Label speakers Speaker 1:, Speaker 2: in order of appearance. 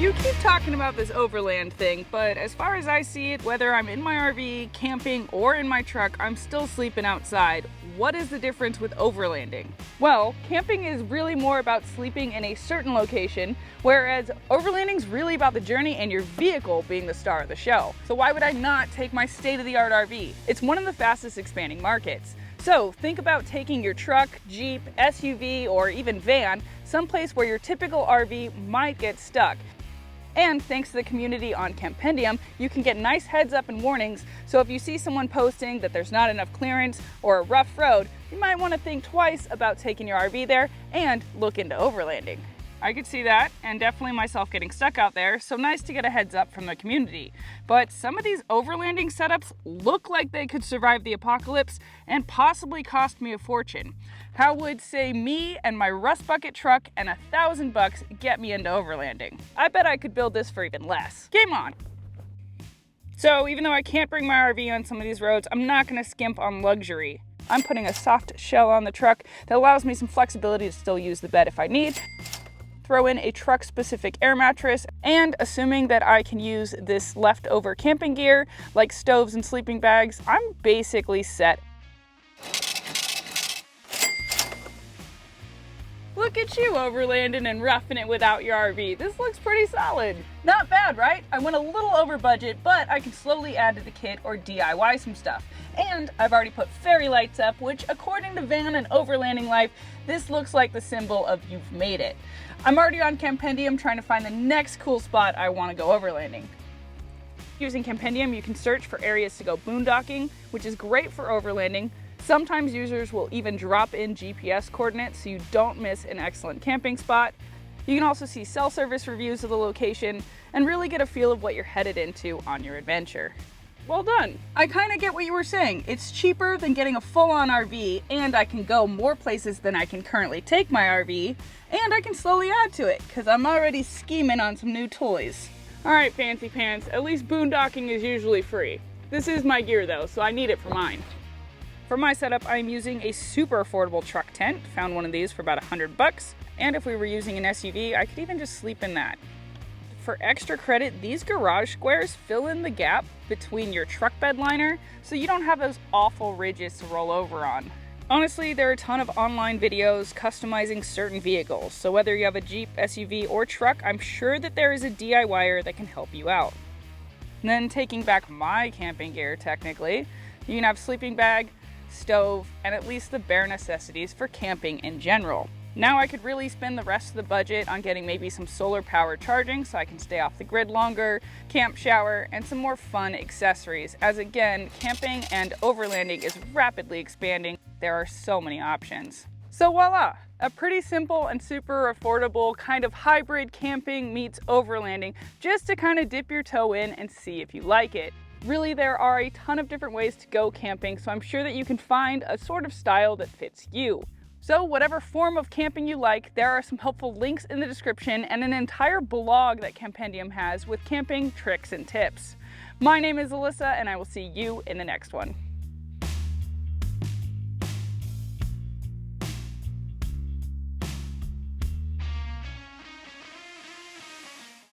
Speaker 1: You keep talking about this overland thing, but as far as I see it, whether I'm in my RV, camping, or in my truck, I'm still sleeping outside. What is the difference with overlanding? Well, camping is really more about sleeping in a certain location, whereas overlanding is really about the journey and your vehicle being the star of the show. So why would I not take my state-of-the-art RV? It's one of the fastest expanding markets. So think about taking your truck, Jeep, SUV, or even van, someplace where your typical RV might get stuck. And thanks to the community on Campendium, you can get nice heads up and warnings, so if you see someone posting that there's not enough clearance or a rough road, you might want to think twice about taking your RV there and look into overlanding. I could see that, and definitely myself getting stuck out there, so nice to get a heads up from the community. But some of these overlanding setups look like they could survive the apocalypse and possibly cost me a fortune. How would, say, me and my rust bucket truck and $1,000 get me into overlanding? I bet I could build this for even less. Game on! So even though I can't bring my RV on some of these roads, I'm not going to skimp on luxury. I'm putting a soft shell on the truck that allows me some flexibility to still use the bed if I need. Throw in a truck-specific air mattress, and assuming that I can use this leftover camping gear, like stoves and sleeping bags, I'm basically set. Look at you overlanding and roughing it without your RV. This looks pretty solid. Not bad, right? I went a little over budget, but I can slowly add to the kit or DIY some stuff. And I've already put fairy lights up, which according to van and overlanding life, this looks like the symbol of you've made it. I'm already on Campendium trying to find the next cool spot I want to go overlanding. Using Campendium, you can search for areas to go boondocking, which is great for overlanding. Sometimes users will even drop in GPS coordinates so you don't miss an excellent camping spot. You can also see cell service reviews of the location and really get a feel of what you're headed into on your adventure. Well done. I kind of get what you were saying. It's cheaper than getting a full-on RV, and I can go more places than I can currently take my RV, and I can slowly add to it because I'm already scheming on some new toys. All right, fancy pants, at least boondocking is usually free. This is my gear though, so I need it for mine. For my setup, I'm using a super affordable truck tent. Found one of these for about $100, and if we were using an SUV, I could even just sleep in that. For extra credit, these garage squares fill in the gap between your truck bed liner, so you don't have those awful ridges to roll over on. Honestly, there are a ton of online videos customizing certain vehicles, so whether you have a Jeep, SUV, or truck, I'm sure that there is a DIYer that can help you out. And then taking back my camping gear, technically, you can have sleeping bag, stove, and at least the bare necessities for camping in general. Now I could really spend the rest of the budget on getting maybe some solar power charging so I can stay off the grid longer, camp shower, and some more fun accessories, as again, camping and overlanding is rapidly expanding. There are so many options. So voila, a pretty simple and super affordable kind of hybrid camping meets overlanding, just to kind of dip your toe in and see if you like it. Really, there are a ton of different ways to go camping, so I'm sure that you can find a sort of style that fits you. So whatever form of camping you like, there are some helpful links in the description and an entire blog that Campendium has with camping tricks and tips. My name is Alyssa, and I will see you in the next one.